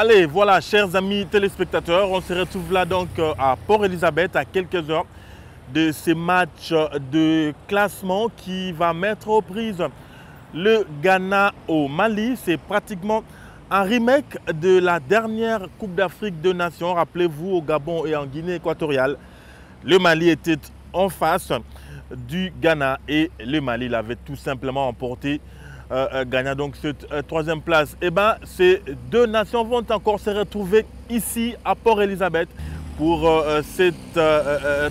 Allez, voilà, chers amis téléspectateurs, on se retrouve là donc à Port-Elizabeth à quelques heures de ces matchs de classement qui va mettre aux prises le Ghana au Mali. C'est pratiquement un remake de la dernière Coupe d'Afrique de Nations. Rappelez-vous, au Gabon et en Guinée équatoriale, le Mali était en face du Ghana et le Mali l'avait tout simplement emporté. Gagnant donc cette troisième place. Et ben, ces deux nations vont encore se retrouver ici à Port-Elizabeth pour cette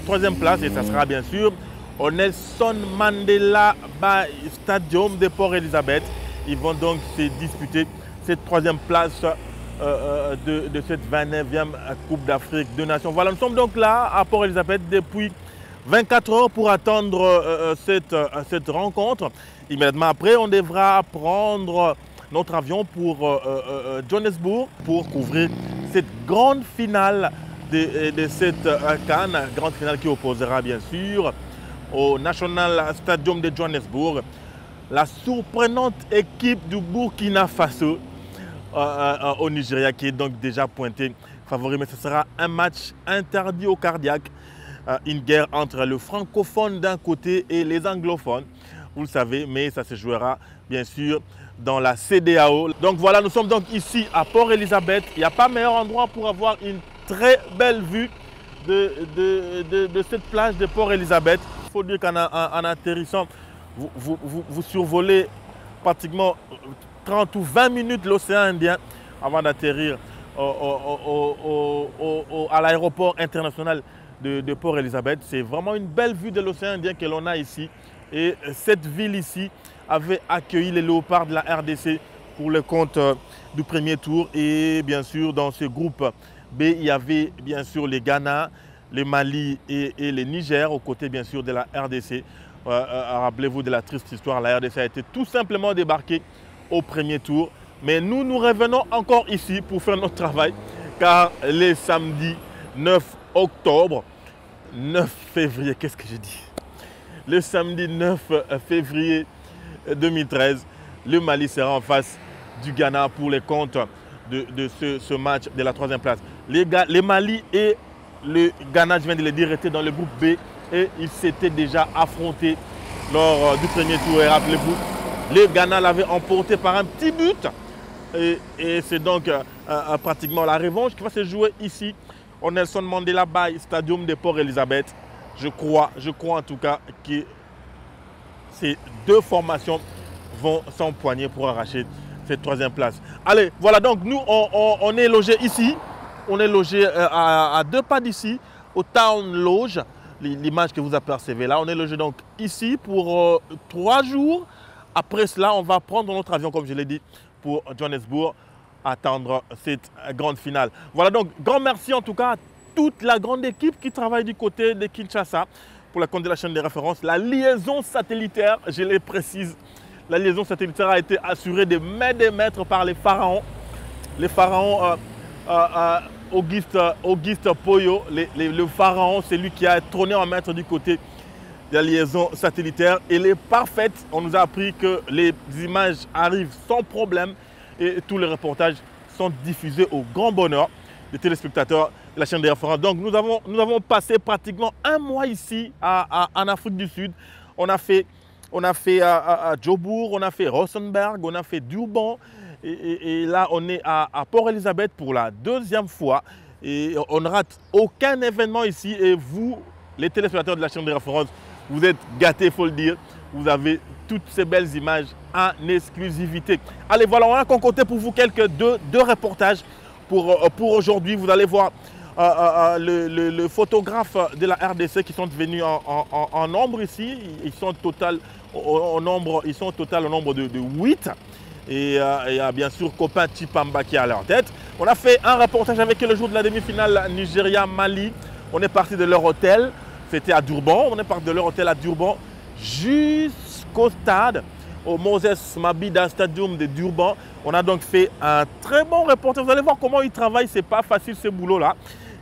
troisième place. Et ça sera bien sûr au Nelson Mandela Bay Stadium de Port-Elizabeth. Ils vont donc se disputer cette troisième place de cette 29e Coupe d'Afrique de Nations. Voilà, nous sommes donc là à Port-Elizabeth depuis 24 heures pour attendre cette rencontre. Immédiatement après, on devra prendre notre avion pour Johannesburg pour couvrir cette grande finale de cette CAN, grande finale qui opposera bien sûr au National Stadium de Johannesburg la surprenante équipe du Burkina Faso au Nigeria qui est donc déjà pointé favori. Mais ce sera un match interdit au cardiaque. Une guerre entre le francophone d'un côté et les anglophones, vous le savez, mais ça se jouera bien sûr dans la CEDEAO. Donc voilà, nous sommes donc ici à Port-Elizabeth. Il n'y a pas meilleur endroit pour avoir une très belle vue de cette plage de Port-Elizabeth. Il faut dire qu'en atterrissant, vous survolez pratiquement 30 ou 20 minutes l'océan Indien avant d'atterrir à l'aéroport international de Port-Elizabeth. C'est vraiment une belle vue de l'océan Indien que l'on a ici. Et cette ville ici avait accueilli les Léopards de la RDC pour le compte du premier tour. Et bien sûr, dans ce groupe B, il y avait bien sûr les Ghana, le Mali et le Niger, aux côtés bien sûr de la RDC. Rappelez-vous de la triste histoire, la RDC a été tout simplement débarquée au premier tour. Mais nous revenons encore ici pour faire notre travail, car les samedis 9 octobre, 9 février, qu'est-ce que j'ai dit? Le samedi 9 février 2013, le Mali sera en face du Ghana pour les comptes de ce match de la troisième place. Les Mali et le Ghana, je viens de le dire, étaient dans le groupe B et ils s'étaient déjà affrontés lors du premier tour. Et rappelez-vous, le Ghana l'avait emporté par un petit but. Et c'est donc pratiquement la revanche qui va se jouer ici au Nelson Mandela Bay Stadium de Port-Elizabeth. Je crois en tout cas que ces deux formations vont s'empoigner pour arracher cette troisième place. Allez, voilà, donc nous on est logé ici. On est logé à 2 pas d'ici, au Town Lodge, l'image que vous apercevez là. On est logé donc ici pour 3 jours. Après cela, on va prendre notre avion, comme je l'ai dit, pour Johannesburg, attendre cette grande finale. Voilà, donc grand merci en tout cas à toute la grande équipe qui travaille du côté de Kinshasa pour la compte de la chaîne de référence. La liaison satellitaire, je le précise, la liaison satellitaire a été assurée de maîtres par les pharaons. Les pharaons Auguste Poyo, le pharaon, c'est lui qui a trôné en maître du côté de la liaison satellitaire. Elle est parfaite. On nous a appris que les images arrivent sans problème et tous les reportages sont diffusés au grand bonheur des téléspectateurs de la chaîne de référence. Donc nous avons passé pratiquement un mois ici en Afrique du Sud. On a fait à Jobourg, on a fait Rosenberg, on a fait Durban. Et là, on est à Port-Elizabeth pour la 2e fois. Et on ne rate aucun événement ici. Et vous, les téléspectateurs de la chaîne de référence, vous êtes gâtés, il faut le dire. Vous avez toutes ces belles images en exclusivité. Allez, voilà, on a concocté pour vous deux reportages pour aujourd'hui. Vous allez voir le photographe de la RDC qui sont venus en nombre ici. Ils sont au total au nombre de 8. Et il y a bien sûr Copain Chipamba qui est à leur tête. On a fait un reportage avec eux le jour de la demi-finale Nigeria-Mali. On est parti de leur hôtel, c'était à Durban. On est parti de leur hôtel à Durban jusqu'au stade, au Moses Mabida Stadium de Durban. On a donc fait un très bon reportage. Vous allez voir comment ils travaillent, c'est pas facile ce boulot-là.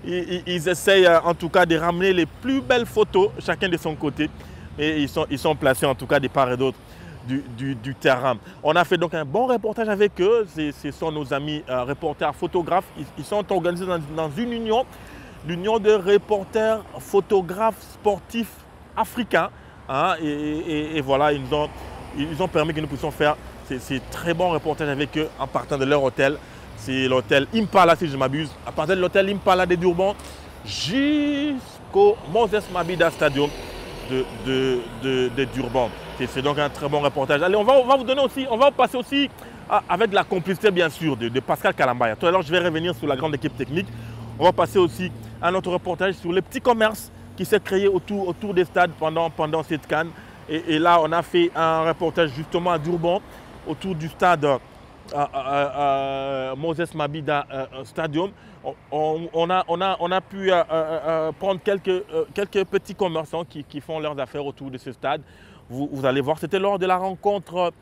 Ils essayent en tout cas de ramener les plus belles photos, chacun de son côté. Et ils sont placés en tout cas de part et d'autre du terrain. On a fait donc un bon reportage avec eux. Ce sont nos amis reporters photographes. Ils sont organisés dans une union, l'union de reporters photographes sportifs africains. Hein, et voilà, ils ont permis que nous puissions faire ces très bons reportages avec eux en partant de leur hôtel. C'est l'hôtel Impala, si je ne m'abuse. À partir de l'hôtel Impala de Durban jusqu'au Moses Mabhida Stadium de Durban. C'est donc un très bon reportage. Allez, on va vous donner aussi, on va passer aussi avec la complicité bien sûr de Pascal Kalambaya. Tout à l'heure, je vais revenir sur la grande équipe technique. On va passer aussi à notre reportage sur les petits commerces qui s'est créé autour des stades pendant cette CAN. Et là, on a fait un reportage justement à Durban autour du stade Moses Mabhida Stadium. On a pu prendre quelques petits commerçants qui font leurs affaires autour de ce stade. Vous allez voir, c'était lors de la rencontre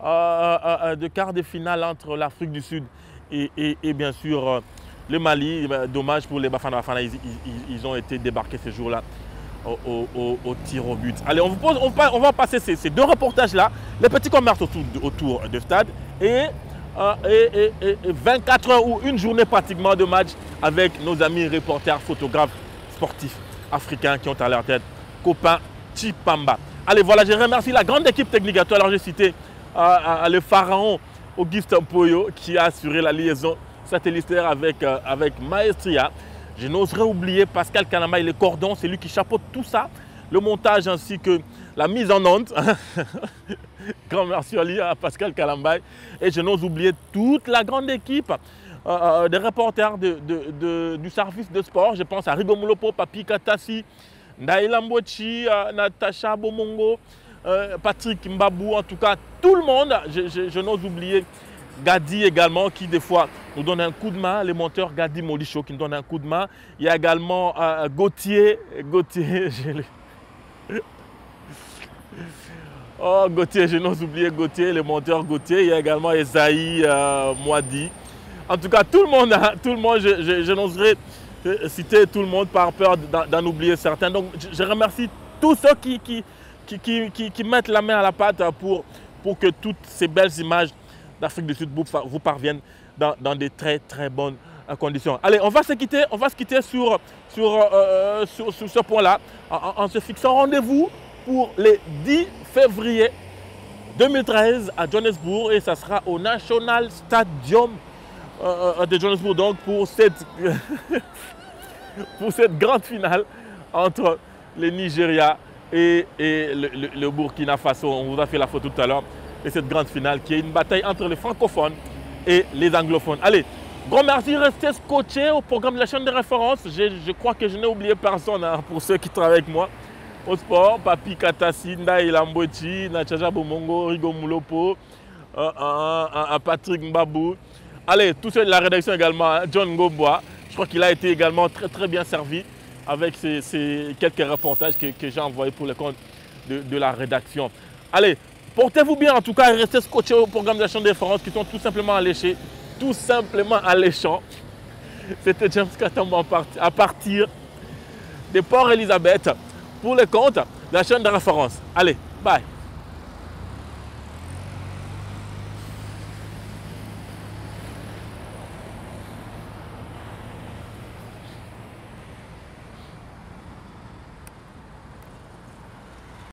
de quart de finale entre l'Afrique du Sud et bien sûr le Mali. Dommage pour les Bafana Bafana, ils ont été débarqués ce jour-là au tir au but. Allez, on va passer ces deux reportages-là, les petits commerces autour du stade et 24 heures ou une journée pratiquement de match avec nos amis reporters, photographes, sportifs africains qui ont à leur tête Copain Chipamba. Allez, voilà, je remercie la grande équipe technique. Alors, j'ai cité le pharaon Auguste Mpoyo qui a assuré la liaison satellitaire avec Maestria. Je n'oserais oublier Pascal Kalambaya, le cordon, c'est lui qui chapeaute tout ça, le montage ainsi que la mise en onde. Grand merci à lui, à Pascal Kalambaya. Et je n'ose oublier toute la grande équipe des reporters du service de sport. Je pense à Rigo Mulopo, Papi Katassi, Ndaïla Mbochi, Natacha Bomongo, Patrick Mbabou, en tout cas tout le monde. Je n'ose oublier Gadi également qui des fois nous donne un coup de main, les monteurs Gadi Molicho qui nous donne un coup de main. Il y a également Gauthier, oh Gauthier, je n'ose oublier Gauthier, les monteurs Gauthier. Il y a également Esaïe Moadi. En tout cas tout le monde, je n'oserais citer tout le monde par peur d'en oublier certains. Donc je remercie tous ceux qui mettent la main à la pâte pour que toutes ces belles images d'Afrique du Sud vous parviennent dans de très très bonnes conditions. Allez, on va se quitter sur ce point-là en se fixant rendez-vous pour le 10 février 2013 à Johannesburg et ça sera au National Stadium de Johannesburg donc pour cette grande finale entre le Nigeria et le Burkina Faso. On vous a fait la photo tout à l'heure. Et cette grande finale qui est une bataille entre les francophones et les anglophones. Allez, grand merci, restez scotchés au programme de la chaîne de référence. Je crois que je n'ai oublié personne hein, pour ceux qui travaillent avec moi au sport. Papi Katassi, Ndaïla Mbochi, Nachaja Bomongo, Rigo Mulopo, Patrick Mbabou. Allez, tous ceux de la rédaction également, John Ngomboa. Je crois qu'il a été également très très bien servi avec ces quelques reportages que j'ai envoyés pour le compte de la rédaction. Allez, portez-vous bien en tout cas et restez scotchés au programme de la chaîne de référence qui sont tout simplement alléchés. Tout simplement alléchants. C'était James Katambo à partir de Port Elizabeth pour le compte de la chaîne de référence. Allez, bye.